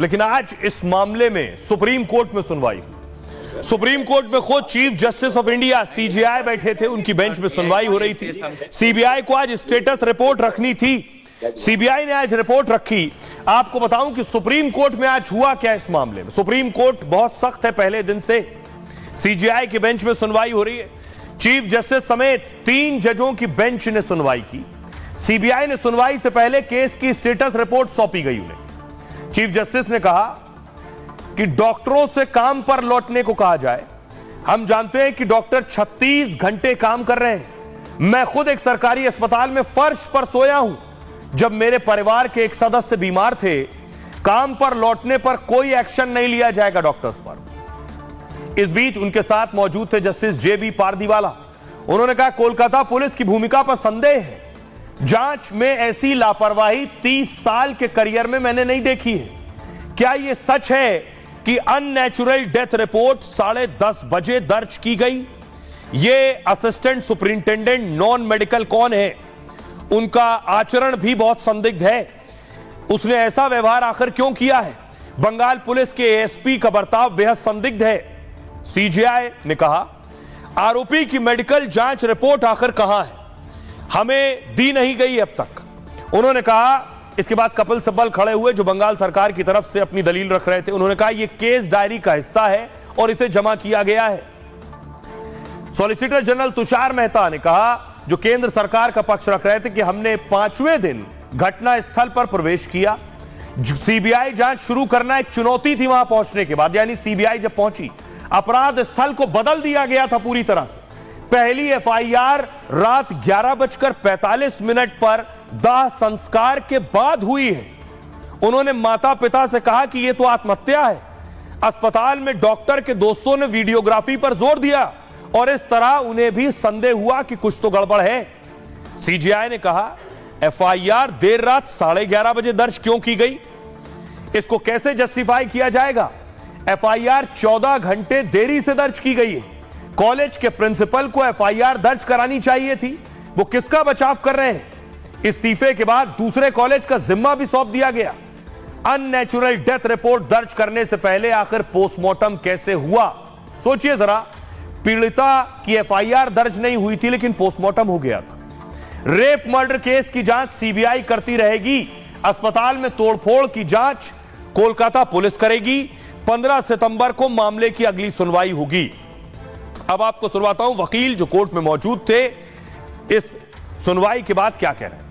लेकिन आज इस मामले में सुप्रीम कोर्ट में सुनवाई हुई। सुप्रीम कोर्ट में खुद chief justice of India CJI बैठे थे, उनकी बेंच में सुनवाई हो रही थी। सीबीआई को आज स्टेटस रिपोर्ट रखनी थी, सीबीआई ने आज रिपोर्ट रखी। आपको बताऊं कि सुप्रीम कोर्ट में आज हुआ क्या इस मामले में। सुप्रीम कोर्ट बहुत सख्त है पहले दिन से। सीजेआई की बेंच में सुनवाई हो रही है। चीफ जस्टिस समेत 3 जजों की बेंच ने सुनवाई की। सीबीआई ने सुनवाई से पहले केस की स्टेटस रिपोर्ट सौंपी गई उन्हें। चीफ जस्टिस ने कहा कि डॉक्टरों से काम पर लौटने को कहा जाए। हम जानते हैं कि डॉक्टर 36 घंटे काम कर रहे हैं। मैं खुद एक सरकारी अस्पताल में फर्श पर सोया हूं जब मेरे परिवार के एक सदस्य बीमार थे। काम पर लौटने पर कोई एक्शन नहीं लिया जाएगा डॉक्टर्स पर। इस बीच उनके साथ मौजूद थे जस्टिस जेबी पारदीवाला। उन्होंने कहा कोलकाता पुलिस की भूमिका पर संदेह है। जांच में ऐसी लापरवाही 30 साल के करियर में मैंने नहीं देखी है। क्या यह सच है कि अननेचुरल डेथ रिपोर्ट 10:30 बजे दर्ज की गई? यह असिस्टेंट सुपरिंटेंडेंट नॉन मेडिकल कौन है? उनका आचरण भी बहुत संदिग्ध है। उसने ऐसा व्यवहार आखिर क्यों किया है? बंगाल पुलिस के एएसपी का बर्ताव बेहद संदिग्ध है। सीजेआई ने कहा आरोपी की मेडिकल जांच रिपोर्ट आखिर कहां है? हमें दी नहीं गई अब तक। उन्होंने कहा, इसके बाद कपिल सिब्बल खड़े हुए जो बंगाल सरकार की तरफ से अपनी दलील रख रहे थे। उन्होंने कहा यह केस डायरी का हिस्सा है और इसे जमा किया गया है। सॉलिसिटर जनरल तुषार मेहता ने कहा, जो केंद्र सरकार का पक्ष रख रहे थे, कि हमने 5वें दिन घटना स्थल पर प्रवेश किया। सीबीआई जांच शुरू करना एक चुनौती थी वहां पहुंचने के बाद। यानी सीबीआई जब पहुंची, अपराध स्थल को बदल दिया गया था पूरी तरह से। पहली एफआईआर रात 11:45 पर दाह संस्कार के बाद हुई है। उन्होंने माता पिता से कहा कि यह तो आत्महत्या है। अस्पताल में डॉक्टर के दोस्तों ने वीडियोग्राफी पर जोर दिया और इस तरह उन्हें भी संदेह हुआ कि कुछ तो गड़बड़ है। सीजेआई ने कहा एफआईआर देर रात 11:30 बजे दर्ज क्यों की गई? इसको कैसे जस्टिफाई किया जाएगा? एफआईआर 14 घंटे देरी से दर्ज की गई है। कॉलेज के प्रिंसिपल को एफआईआर दर्ज करानी चाहिए थी। वो किसका बचाव कर रहे हैं? इस्तीफे के बाद दूसरे कॉलेज का जिम्मा भी सौंप दिया गया। अननेचुरल डेथ रिपोर्ट दर्ज करने से पहले आखिर पोस्टमार्टम कैसे हुआ? सोचिए जरा, पीड़िता की एफआईआर दर्ज नहीं हुई थी लेकिन पोस्टमार्टम हो गया था। रेप मर्डर केस की जांच सीबीआई करती रहेगी। अस्पताल में तोड़फोड़ की जांच कोलकाता पुलिस करेगी। 15 सितंबर को मामले की अगली सुनवाई होगी। अब आपको सुनवाता हूं वकील जो कोर्ट में मौजूद थे, इस सुनवाई के बाद क्या कह रहे हैं।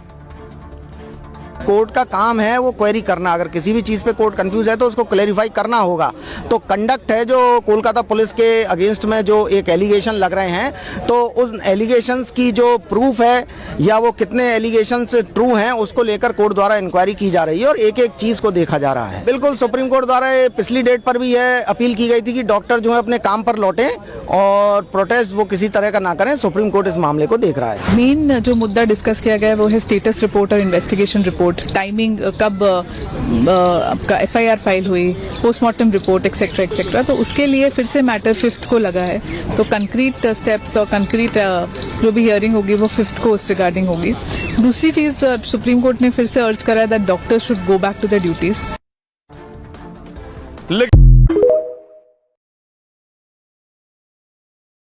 कोर्ट का काम है वो क्वेरी करना। अगर किसी भी चीज़ पे कोर्ट कंफ्यूज है तो उसको क्लैरिफाई करना होगा। तो कंडक्ट है जो कोलकाता पुलिस के अगेंस्ट में जो एक एलिगेशन लग रहे हैं, तो उस एलिगेशंस की जो प्रूफ है या वो कितने एलिगेशंस ट्रू हैं उसको लेकर कोर्ट द्वारा इंक्वायरी की जा रही है और एक एक चीज़ को देखा जा रहा है। बिल्कुल सुप्रीम कोर्ट द्वारा पिछली डेट पर भी यह अपील की गई थी कि डॉक्टर जो है अपने काम पर लौटें और प्रोटेस्ट वो किसी तरह का ना करें। सुप्रीम कोर्ट इस मामले को देख रहा है। मेन जो मुद्दा डिस्कस किया गया है वो है स्टेटस रिपोर्ट और इन्वेस्टिगेशन रिपोर्ट, टाइमिंग कब आपका एफआईआर फाइल हुई, पोस्टमार्टम रिपोर्ट एक्सेट्रा एक्सेट्रा। तो उसके लिए फिर से मैटर 5th को लगा है। तो कंक्रीट स्टेप्स और कंक्रीट जो भी हियरिंग होगी वो 5th को उस रिगार्डिंग होगी। दूसरी चीज, सुप्रीम कोर्ट ने फिर से अर्ज करा है that doctors should go back to their duties.